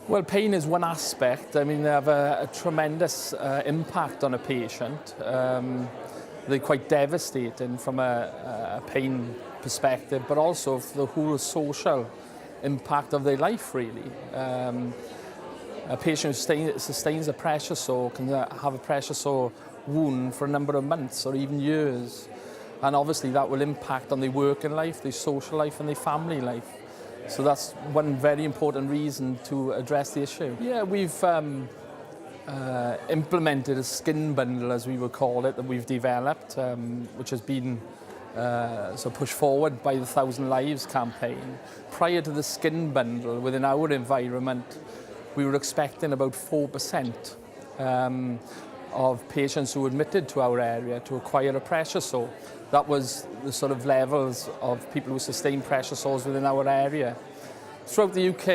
Well, pain is one aspect. I mean, they have a tremendous impact on a patient. They're quite devastating from a pain perspective, but also for the whole social impact of their life, really. A patient who sustains a pressure sore can have a pressure sore wound for a number of months or even years. And obviously that will impact on their working life, their social life and their family life. So that's one very important reason to address the issue. Yeah, we've implemented a skin bundle, as we would call it, that we've developed, which has been pushed forward by the 1,000 Lives campaign. Prior to the skin bundle, within our environment, we were expecting about 4% of patients who admitted to our area to acquire a pressure sore. That was the sort of levels of people who sustain pressure sores within our area. Throughout the UK,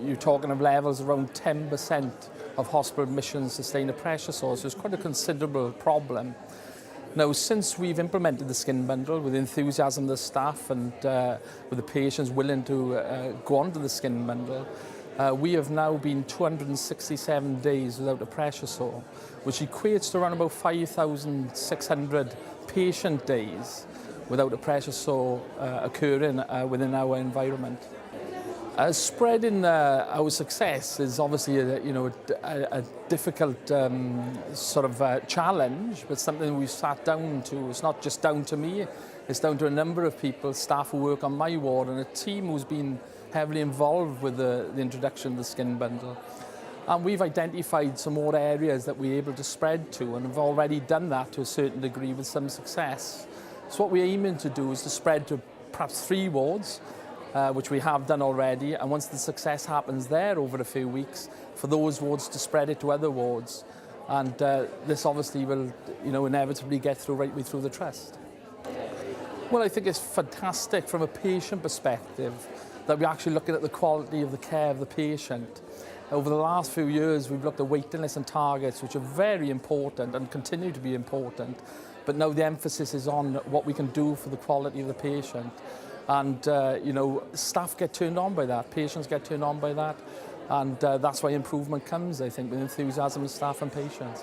you're talking of levels around 10% of hospital admissions sustain a pressure sore, so it's quite a considerable problem. Now, since we've implemented the skin bundle with enthusiasm of the staff and with the patients willing to go on to the skin bundle, we have now been 267 days without a pressure sore, which equates to around about 5,600 patient days without a pressure sore occurring within our environment. Spreading our success is obviously a difficult challenge, but something we've sat down to. It's not just down to me, it's down to a number of people, staff who work on my ward, and a team who's been heavily involved with the introduction of the skin bundle. And we've identified some more areas that we're able to spread to, and have already done that to a certain degree with some success. So what we're aiming to do is to spread to perhaps 3 wards, which we have done already, and once the success happens there over a few weeks, for those wards to spread it to other wards. And this obviously will inevitably get right way through the trust. Well, I think it's fantastic from a patient perspective that we're actually looking at the quality of the care of the patient. Over the last few years, we've looked at waiting lists and targets, which are very important and continue to be important. But now the emphasis is on what we can do for the quality of the patient. And, staff get turned on by that, patients get turned on by that. And that's why improvement comes, I think, with enthusiasm of staff and patients.